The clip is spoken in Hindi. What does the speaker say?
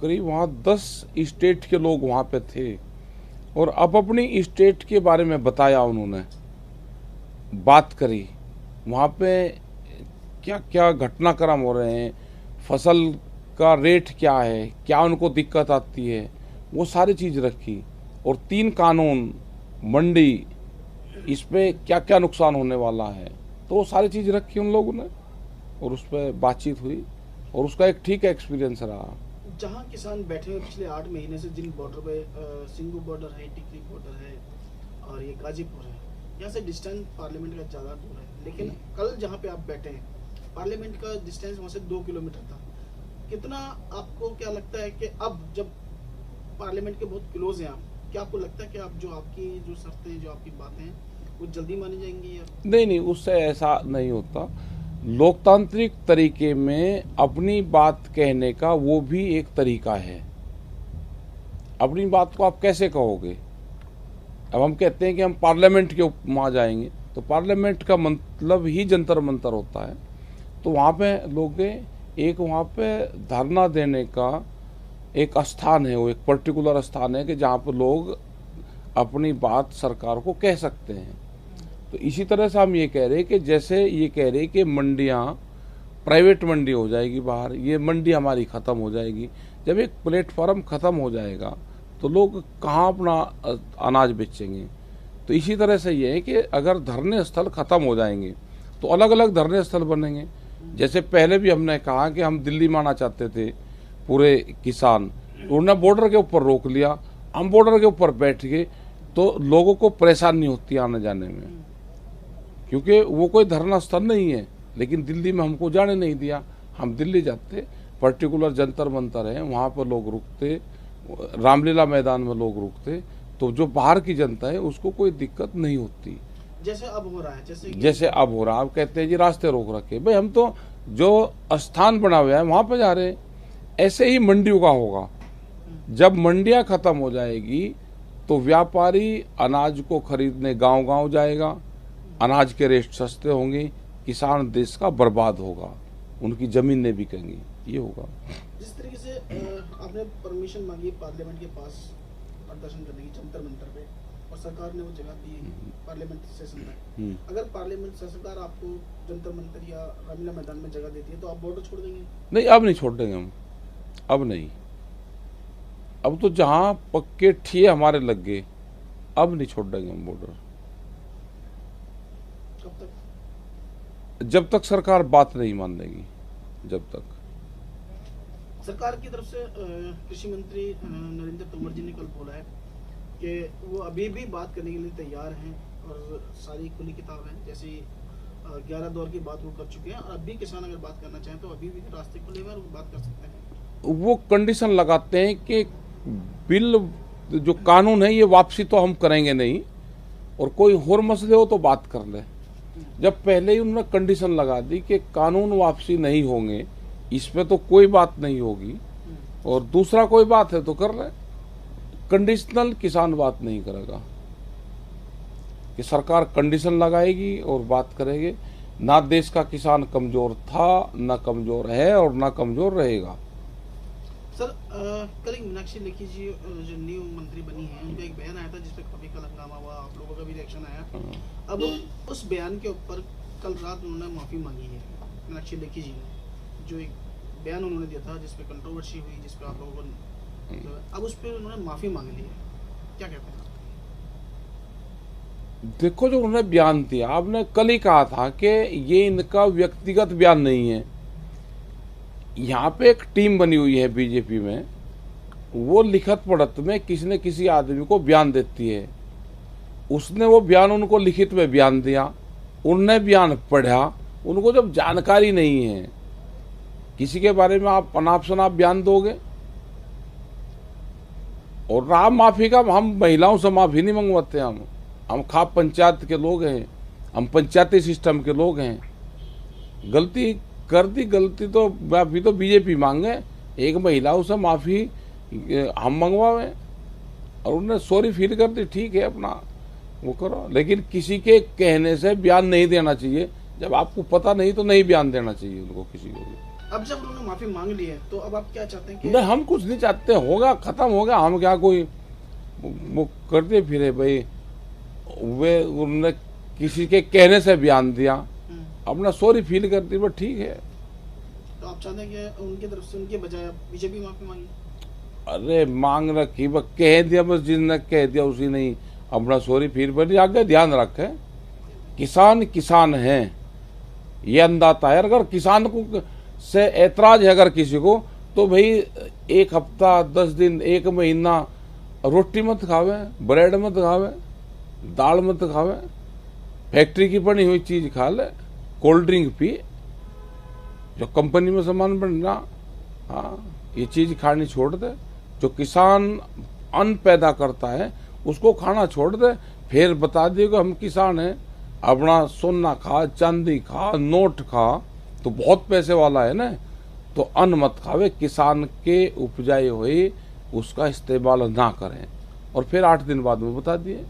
करी, वहाँ 10 स्टेट के लोग वहाँ पे थे और अब अपनी स्टेट के बारे में बताया, उन्होंने बात करी वहाँ पे क्या क्या घटनाक्रम हो रहे हैं, फसल का रेट क्या है, क्या उनको दिक्कत आती है, वो सारी चीज़ रखी। और 3 कानून, मंडी, इस पे क्या क्या नुकसान होने वाला है, तो वो सारी चीज़ रखी उन लोगों ने और उस पर बातचीत हुई और उसका एक ठीक एक्सपीरियंस रहा। जहाँ किसान बैठे हैं पिछले 8 महीने से, जिन बॉर्डर पे सिंगू बॉर्डर है, टिकरी बॉर्डर है और ये गाजीपुर है, यहाँ से डिस्टेंस पार्लियामेंट का ज़्यादा दूर है, लेकिन कल जहाँ पे आप बैठे हैं पार्लियामेंट का डिस्टेंस वहाँ से 2 किलोमीटर था। कितना आपको क्या लगता है कि अब जब पार्लियामेंट के बहुत क्लोज हैं आप, क्या आपको लगता है कि आप जो आपकी जो शर्तें, जो आपकी बातें हैं वो जल्दी मानी जाएंगी? या नहीं, उससे ऐसा नहीं होता। लोकतांत्रिक तरीके में अपनी बात कहने का वो भी एक तरीका है। अपनी बात को आप कैसे कहोगे? अब हम कहते हैं कि हम पार्लियामेंट के वहाँ जाएंगे, तो पार्लियामेंट का मतलब ही जंतर मंतर होता है। तो वहाँ पे लोग एक वहाँ पे धरना देने का एक स्थान है, वो एक पर्टिकुलर स्थान है कि जहाँ पर लोग अपनी बात सरकार को कह सकते हैं। तो इसी तरह से हम ये कह रहे हैं कि जैसे ये कह रहे हैं कि मंडियाँ प्राइवेट मंडी हो जाएगी बाहर, ये मंडी हमारी ख़त्म हो जाएगी। जब एक प्लेटफॉर्म ख़त्म हो जाएगा तो लोग कहाँ अपना अनाज बेचेंगे? तो इसी तरह से ये है कि अगर धरने स्थल ख़त्म हो जाएंगे तो अलग अलग धरने स्थल बनेंगे। जैसे पहले भी हमने कहा कि हम दिल्ली में आना चाहते थे पूरे किसान, उन्होंने बॉर्डर के ऊपर रोक लिया, हम बॉर्डर के ऊपर बैठ गए, तो लोगों को परेशानी होती है आने जाने में, क्योंकि वो कोई धरना स्थल नहीं है। लेकिन दिल्ली में हमको जाने नहीं दिया, हम दिल्ली जाते, पर्टिकुलर जंतर मंतर है वहाँ पर लोग रुकते, रामलीला मैदान में लोग रुकते, तो जो बाहर की जनता है उसको कोई दिक्कत नहीं होती। जैसे अब हो रहा है, जैसे अब हो रहा है, आप कहते हैं जी रास्ते रोक रखे, भाई हम तो जो स्थान बना हुआ है वहाँ पर जा रहे हैं। ऐसे ही मंडियों का होगा, जब मंडियाँ खत्म हो जाएगी तो व्यापारी अनाज को खरीदने गांव-गांव जाएगा, अनाज के रेट सस्ते होंगे, किसान देश का बर्बाद होगा, उनकी जमीनें बिकेंगी, ये होगा। जिस तरीके से आपने परमिशन मांगी पार्लियामेंट के पास प्रदर्शन करने की जंतर मंतर पे, और सरकार ने वो जगह दी पार्लियामेंट सेशन में, अगर पार्लियामेंट सरकार आपको जंतर मंतर या रामलीला मैदान में जगह देती है तो आप बॉर्डर छोड़ देंगे? नहीं, अब नहीं छोड़ देंगे हम, अब नहीं। अब तो जहाँ पक्के ठिये हमारे लग गए, अब नहीं छोड़ देंगे हम बॉर्डर। कब तक? जब तक सरकार बात नहीं मान लेगी, जब तक। सरकार की तरफ से कृषि मंत्री नरेंद्र तोमर जी ने कल बोला है कि वो अभी भी बात करने के लिए तैयार हैं और सारी खुली किताब है। जैसे 11 दौर की बात वो कर चुके हैं और अभी किसान अगर बात करना चाहें तो अभी भी रास्ते खुले हुए हैं और वो बात कर सकते हैं। वो कंडीशन लगाते हैं कि बिल जो कानून है ये वापसी तो हम करेंगे नहीं, और कोई और मसले हो तो बात कर ले। जब पहले ही उन्होंने कंडीशन लगा दी कि कानून वापसी नहीं होंगे, इस पे तो कोई बात नहीं होगी, और दूसरा कोई बात है तो कर ले। कंडीशनल किसान बात नहीं करेगा, कि सरकार कंडीशन लगाएगी और बात करेगी। ना देश का किसान कमजोर था, ना कमजोर है और ना कमजोर रहेगा। सर कल एक मीनाक्षी लेखी जी जो न्यू मंत्री बनी है, उनका एक बयान आया था जिसपे काफी कल हंगामा हुआ, आप लोगों का भी रिएक्शन आया। अब उस बयान के ऊपर कल रात उन्होंने माफी मांगी है मीनाक्षी लेखी जी ने, जो एक बयान उन्होंने दिया था जिसपे कंट्रोवर्सी हुई, जिसपे आप लोगों को, अब उस पर उन्होंने माफी मांग ली है, क्या कहते हैं? देखो, जो उन्होंने बयान दिया, आपने कल ही कहा था कि ये इनका व्यक्तिगत बयान नहीं है। यहाँ पे एक टीम बनी हुई है बीजेपी में, वो लिखत पढ़त में किसी न किसी आदमी को बयान देती है। उसने वो बयान उनको लिखित में बयान दिया, उनने बयान पढ़ा, उनको जब जानकारी नहीं है किसी के बारे में, आप अनाप शनाप बयान दोगे। और राम माफी का, हम महिलाओं से माफी नहीं मंगवाते, हम खाप पंचायत के लोग हैं, हम पंचायती सिस्टम के लोग हैं। गलती कर दी, गलती तो माफी तो बीजेपी मांगे, एक महिलाओं से माफी हम मंगवावे, और उन्होंने सॉरी फील कर दी, ठीक है अपना वो करो। लेकिन किसी के कहने से बयान नहीं देना चाहिए, जब आपको पता नहीं तो नहीं बयान देना चाहिए उनको, किसी को भी। अब जब उन्होंने माफी मांग ली है तो अब आप क्या चाहते हैं कि नहीं, हम कुछ नहीं चाहते, होगा खत्म हो गया। हम क्या कोई वो करते फिरे भाई, वे उन्होंने किसी के कहने से बयान दिया, अपना सॉरी फील करती, बस ठीक है। तो आप चाहते हैं कि उनकी तरफ से उनके बजाय बीजेपी माफी मांगी? अरे मांग रखी, बस कह दिया, बस जिसने कह दिया उसी नहीं अपना सॉरी फील पर। आगे ध्यान रखे, किसान किसान है, ये अंदाता है। अगर किसान को से ऐतराज है अगर किसी को, तो भाई एक हफ्ता 10 दिन 1 महीना रोटी मत खावे, ब्रेड मत खावे, दाल मत खावे, फैक्ट्री की बनी हुई चीज खा ले, कोल्ड ड्रिंक पी, जो कंपनी में सामान बनना, हाँ ये चीज खानी छोड़ दे। जो किसान अन्न पैदा करता है उसको खाना छोड़ दे, फिर बता दिए कि हम किसान हैं, अपना सोना खा, चांदी खा, नोट खा, तो बहुत पैसे वाला है ना, तो अन्न मत खावे, किसान के उपजाए हुए उसका इस्तेमाल ना करें। और फिर 8 दिन बाद में बता दिए।